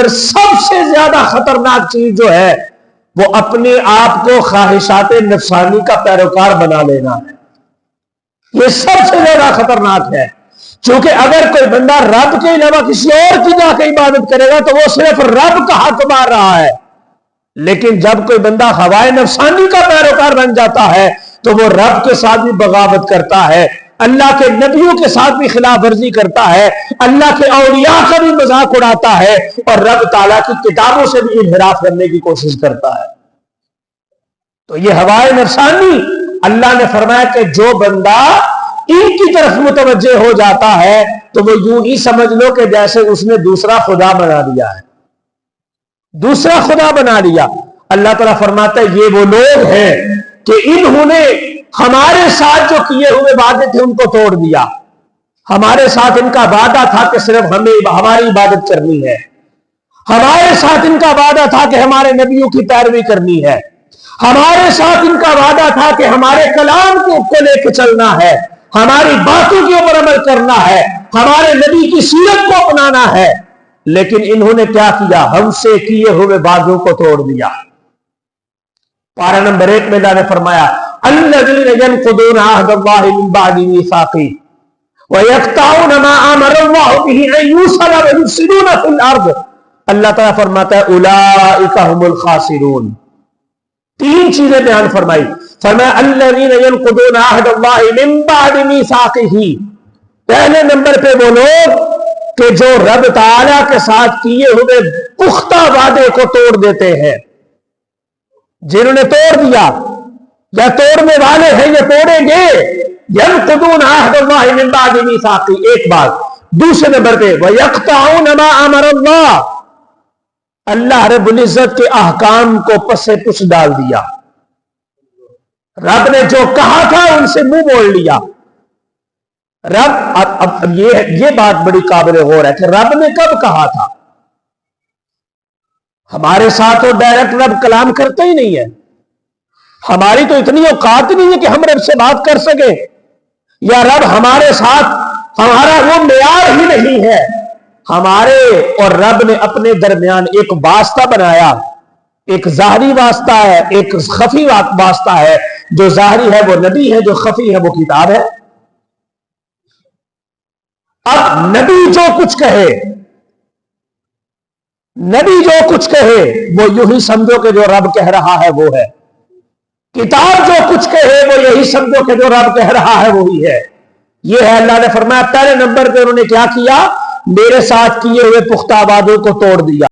سب سے زیادہ خطرناک چیز جو ہے وہ اپنے آپ کو خواہشات نفسانی کا پیروکار بنا لینا ہے. یہ سب سے زیادہ خطرناک ہے. چونکہ اگر کوئی بندہ رب کے علاوہ کسی اور کی جا کے عبادت کرے گا تو وہ صرف رب کا حق مار رہا ہے. لیکن جب کوئی بندہ ہوائے نفسانی کا پیروکار بن جاتا ہے تو وہ رب کے ساتھ بھی بغاوت کرتا ہے, اللہ کے نبیوں کے ساتھ بھی خلاف ورزی کرتا ہے, اللہ کے اولیاء کا بھی مذاق اڑاتا ہے اور رب تعالیٰ کی کتابوں سے بھی انحراف کرنے کی کوشش کرتا ہے. تو یہ ہوائے نفسانی, اللہ نے فرمایا کہ جو بندہ ان کی طرف متوجہ ہو جاتا ہے تو وہ یوں ہی سمجھ لو کہ جیسے اس نے دوسرا خدا بنا لیا ہے, دوسرا خدا بنا لیا. اللہ تعالیٰ فرماتا ہے یہ وہ لوگ ہیں کہ انہوں نے ہمارے ساتھ جو کیے ہوئے وعدے تھے ان کو توڑ دیا. ہمارے ساتھ ان کا وعدہ تھا کہ صرف ہمیں ہماری عبادت کرنی ہے, ہمارے ساتھ ان کا وعدہ تھا کہ ہمارے نبیوں کی پیروی کرنی ہے, ہمارے ساتھ ان کا وعدہ تھا کہ ہمارے کلام کو لے کے چلنا ہے, ہماری باتوں کے اوپر عمل کرنا ہے, ہمارے نبی کی سیرت کو اپنانا ہے. لیکن انہوں نے کیا کیا؟ ہم سے کیے ہوئے وعدوں کو توڑ دیا. پارہ نمبر 1 میں اللہ نے فرمایا الذین ینقضون عہد اللہ من بعد میثاقہ ویقطعون ما امر اللہ بہ ان یوصل ویفسدون فی الارض. اللہ تعالیٰ فرماتا ہے اولئک هم الخاسرون. 3 چیزیں بیان فرمائی. فرمایا الذین ینقضون عہد اللہ من بعد میثاقہ, پہلے نمبر پہ وہ لوگ کہ جو رب تعالیٰ کے ساتھ کیے ہوئے پختہ وعدے کو توڑ دیتے ہیں. جنہوں نے توڑ دیا یا توڑنے والے ہیں یہ توڑیں گے. ینقضون عہد اللہ من بعد میثاقہ, ایک بات. دوسرے نمبر پہ وَيَقْطَعُونَ مَا أَمَرَ اللَّهُ, اللہ رب العزت کے احکام کو پس پش ڈال دیا. رب نے جو کہا تھا ان سے منہ موڑ لیا. رب اب یہ بات بڑی قابل غور ہے کہ رب نے کب کہا تھا؟ ہمارے ساتھ تو ڈائریکٹ رب کلام کرتا ہی نہیں ہے. ہماری تو اتنی اوقات نہیں ہے کہ ہم رب سے بات کر سکیں, یا رب ہمارے ساتھ ہمارا وہ معیار ہی نہیں ہے. ہمارے اور رب نے اپنے درمیان ایک واسطہ بنایا, ایک ظاہری واسطہ ہے, ایک خفی واسطہ ہے. جو ظاہری ہے وہ نبی ہے, جو خفی ہے وہ کتاب ہے. اب نبی جو کچھ کہے, نبی جو کچھ کہے وہ یوں ہی سمجھو کہ جو رب کہہ رہا ہے وہ ہے. کتاب جو کچھ کہے وہ یہی سمجھو کہ جو رب کہہ رہا ہے وہی ہے. یہ ہے اللہ نے فرمایا پہلے نمبر پہ انہوں نے کیا کیا؟ میرے ساتھ کیے ہوئے پختہ وعدوں کو توڑ دیا.